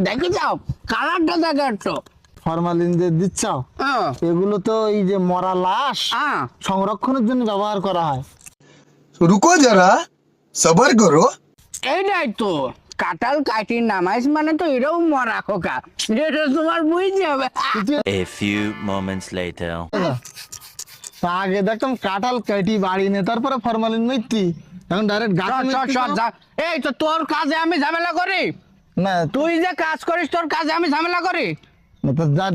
দেখে যাও কালারটা দেখে একটু ফরমালিন যে দিচ্ছ এগুলো তো এই যে মরা লাশ সংরক্ষণের জন্য ব্যবহার করা হয়। रुको जरा सबर करो। এইটাই তো কাঁঠাল কাটি নামাইস মানে তো এটাও মরা খোকা, এটা তোমার বুঝতে হবে। A few moments later. তা আগে দেখতাম কাঁঠাল কাটি বাড়ি নে তারপরে ফরমালিন মিথ্যি, এখন ডাইরেক্ট এই তো তোর কাজে আমি ঝামেলা করি না তুই যে কাজ করিস তোর কাজে আমি ঝামেলা করি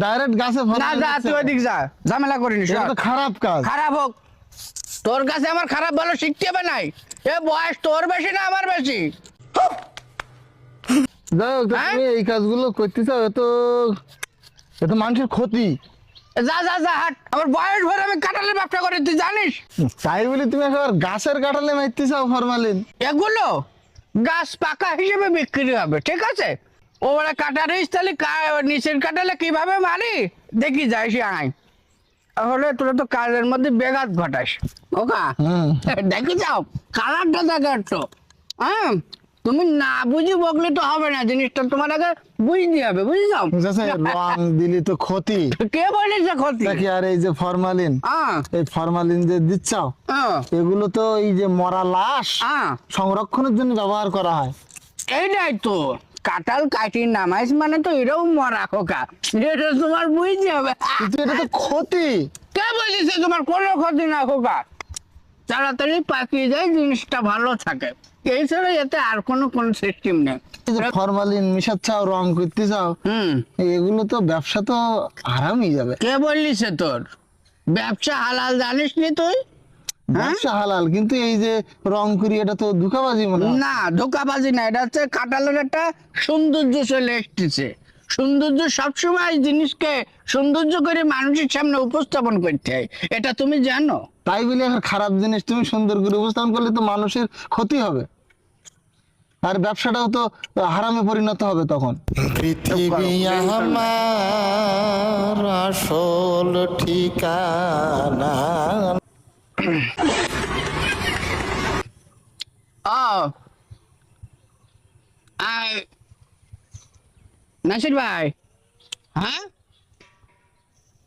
ডাইরেক্ট গাছে না, যা তুই ওইদিক যা, ঝামেলা করিনি। এটা তো খারাপ কাজ। খারাপ হোক, তোর কাছে আমার খারাপ ভালো শিখতে হবে নাই। এ বয়স তোর বেশি না আমার বেশি। যাই হোক তুমি এই কাজগুলো করতেছ, এত মানুষের ক্ষতি। যা যা যা হাট, আমার বয়স ভরে আমি কাঁঠালের ব্যবসা করি তুই জানিস। তাই বলি তুমি একবার গাছের কাঁঠালে মারতেছ ফরমালিন? এগুলো গাছ পাকা হিসেবে বিক্রি হবে, ঠিক আছে? ওরা কাটারিস তাহলে নিচের কাটালে কিভাবে মারি দেখি যাই সে আয়, তাহলে তোরা তো কাজের মধ্যে বেঘাত ঘটাস। ওকা দেখে যাও কালারটা দেখে একটু। তুমি না বুঝি বকলে তো হবে না, জিনিসটা তোমার আগে বুঝতে হবে, বুঝলাম। রং দিলি তো ক্ষতি। কে বলিস ক্ষতি? দেখি আর এই যে ফরমালিন, এই ফরমালিন যে দিচ্ছ এগুলো তো এই যে মরা লাশ সংরক্ষণের জন্য ব্যবহার করা হয়। এইটাই তো কাঁঠাল কাটি নামাইস মানে তো এটাও মরা খোকা, এটা তোমার বুঝতে হবে। কিন্তু এটা তো ক্ষতি। কে বলিস তোমার কোনো ক্ষতি না খোকা, তাড়াতাড়ি পাকিয়ে যায়, জিনিসটা ভালো থাকে, এই ছাড়া এতে আর কোনো সিস্টেম নেই। ফরমালিন মিশাচ্ছাও, রং করতে চাও, এগুলো তো ব্যবসা তো আরামই যাবে। কে বললিস তোর ব্যবসা হালাল জানিস নি তুই? ব্যবসা হালাল, কিন্তু এই যে রং করি এটা তো ধোঁকাবাজি মনে হয়। না ধোঁকাবাজি না, এটা হচ্ছে কাঁঠালের একটা সৌন্দর্য চলে এসেছে। সৌন্দর্য সবসময় জিনিসকে সৌন্দর্য করে মানুষের সামনে উপস্থাপন করতে হয়, এটা তুমি জানো? তাই বলে এখন খারাপ জিনিস তুমি সুন্দর করে উপস্থাপন করলে তো মানুষের ক্ষতি হবে, আর ব্যবসাটাও তো হারামে পরিণত হবে তখন। পৃথিবী আমার আসল ঠিকানা। নাসির ভাই, হ্যাঁ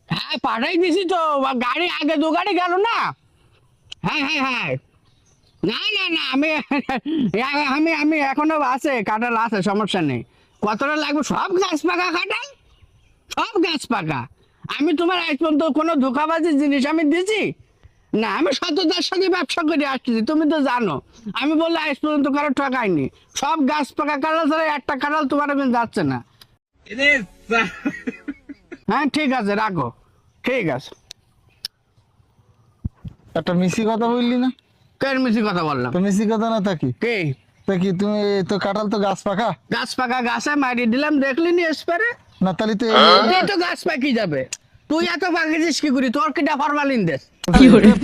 হ্যাঁ পাঠাই দিছি তো, গাড়ি আগে দু গাড়ি গেল না। হ্যাঁ হ্যাঁ হ্যাঁ, না না না আমি আমি আমি এখনো আছে, কাঁঠাল আছে, সমস্যা নেই। কতটা লাগবে? সব গাছ পাকা কাঁঠাল, সব গাছ পাকা। আমি তোমার আজ পর্যন্ত কোনো ধোঁকাবাজির জিনিস আমি দিছি না, আমি সততার সাথে ব্যবসা করে আসতেছি, তুমি তো জানো। আমি বললে আজ পর্যন্ত কারো ঠকাইনি, সব গাছ পাকা কাঁঠাল ছাড়া একটা কাঁঠাল তোমার এখন যাচ্ছে না। হ্যাঁ ঠিক আছে, রাখো, ঠিক আছে। একটা মিশি কথা বললি না? কেন মিছি কথা বললাম? তো মিশি কথা না থাকি কে কি তুমি তো কাঁঠাল তো গাছ পাকা, গাছ পাকা গাছে মারি দিলাম, দেখলি নি স্প্রে না তাহলে তো এই তো গাছ পাকি যাবে। তুই এত পাকিছিস কি করি? তোর কিটা ফরমালিন দেশ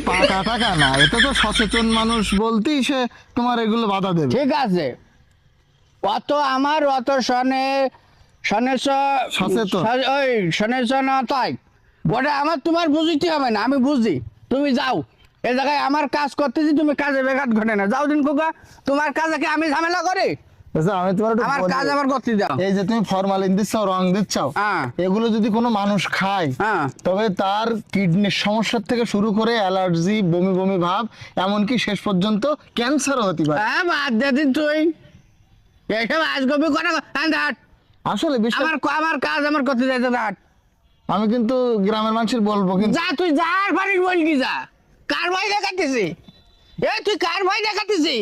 পাকা টাকা না, এটা তো সচেতন মানুষ বলতেই সে তোমার এগুলো বাধা দেবে। ঠিক আছে, অত আমার অত ওই না তাই ওটা আমার তোমার বুঝতে হবে না, আমি বুঝি। তুমি যাও, এ জায়গায় আমার কাজ করতেছি, তুমি কাজে বেঘাত ঘটে না, যাও দিন খোকা, তোমার কাজে কি আমি ঝামেলা করি? আমি তোমার আমার কাজ আমার করতে দাও। এই যে তুমি ফরমালিন দিচ্ছ, রং দিচ্ছ, এগুলো যদি কোনো মানুষ খায় তবে তার কিডনির সমস্যা থেকে শুরু করে অ্যালার্জি, বমি বমি ভাব, এমনকি শেষ পর্যন্ত ক্যান্সারও হতে পারে। হ্যাঁ বাদ দে দিন, তুই এইসব আজগবি করা আসলে আমার কাজ আমার করতে যাইতে হাট। আমি কিন্তু গ্রামের মানুষের বলবো, কিন্তু যা তুই যার বাড়ির বলবি, যা। কার ভয় দেখাতেছি? তুই কার ভয় দেখাতেছি?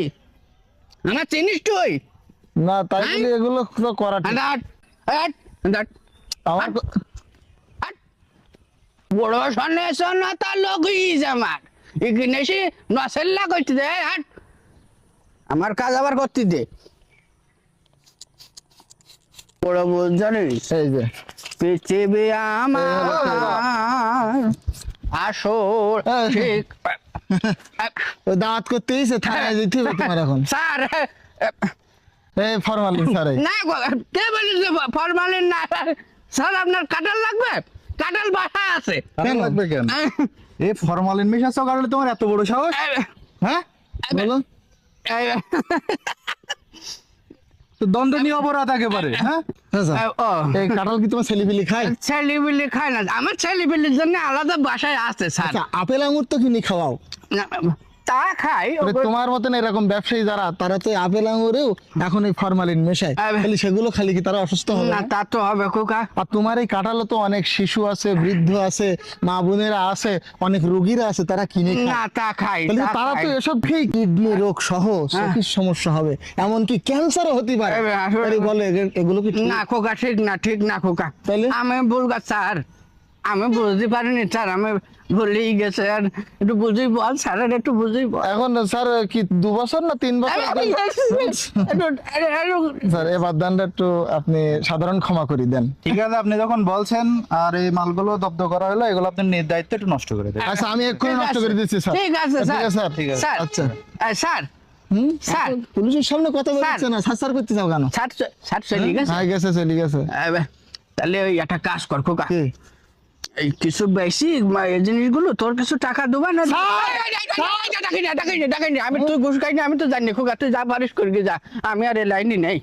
আমার চিনিস তুই? না তাই বলে এগুলো তো করা ঠিক। আমার বড় সন্ন্যাসনতা লোকই আমার এখানে এসে নসেল্লা করতে দে, হাট, আমার কাজ আবার করতে দে। বড় জানিস এই যে পৃথিবী আমার আসল ঠিক। দাঁত করতেই থানায় যেতে হবে তোমার এখন। স্যার এই ফরমালিন স্যার, না কে বলিস ফরমালিন না স্যার, আপনার কাঁঠাল লাগবে? কাঁঠাল বাসা আছে। কেন লাগবে? কেন এই ফরমালিন মিশাচ্ছ কারণে তোমার এত বড় সাহস? হ্যাঁ বলো। তো দণ্ডনীয় অপরাধ একেবারে, হ্যাঁ? হ্যাঁ স্যার, ও এই কাঁঠাল কি তোমার ছেলেপিলি খায়? ছেলেপিলে খায় না, আমার ছেলেপিলের জন্য আলাদা বাসায় আসতে স্যার। আচ্ছা, আপেল আঙুর তো কিনে খাওয়াও। না, তা খাই তোমার মতন এরকম ব্যবসায়ী যারা, তারা তো আপেল আঙুরেও এখন এই ফরমালিন মেশায়, খালি সেগুলো খালি কি তারা অসুস্থ হবে না, না? তা তো হবে খোকা। আর তোমার এই কাঁঠালও তো অনেক শিশু আছে, বৃদ্ধ আছে, মা বোনেরা আছে, অনেক রোগীরা আছে, তারা কিনে না, খায়। তা খাই, তাহলে তা তারা তো খাই। এসব খেয়ে কিডনি রোগ সহ চোখের সমস্যা হবে, এমনকি ক্যান্সারও হতে পারে। আসলে- তাহলে বলে এগুলো কি ঠিক? না খোকা, ঠিক না খোকা। তাইলে? আমি বলগা স্যার, আমি বুঝতে পারিনি স্যার, আমি ভুলেই গেছে। আর একটু বুঝেই বল স্যার, আর একটু বুঝেই বল। এখন স্যার কি 2 বছর না 3 বছর? স্যার এবার দানটা একটু আপনি সাধারণ ক্ষমা করে দেন। ঠিক আছে, আপনি যখন বলছেন, আর এই মালগুলো জব্দ করা হলো, এগুলো আপনি দায়িত্ব একটু নষ্ট করে দেন। আচ্ছা, আমি এক্ষুনি নষ্ট করে দিচ্ছি স্যার। ঠিক আছে স্যার, স্যার, ঠিক আছে। স্যার, আচ্ছা। স্যার, স্যার, পুলিশের সামনে কথা বলছে না, স্যার করতে যাও কেন? স্যার, স্যার চলে গেছে। হ্যাঁ, গেছে, চলে গেছে। তাহলে ওই একটা কাজ কর খোকা, কি? এই কিছু বেশি এই জিনিসগুলো তোর কিছু টাকা দেবা না? আমি তো ঘুষ খাই না, আমি তো জানি খোকা, তুই যা পারিস করবি যা, আমি আর এই লাইনই নেই।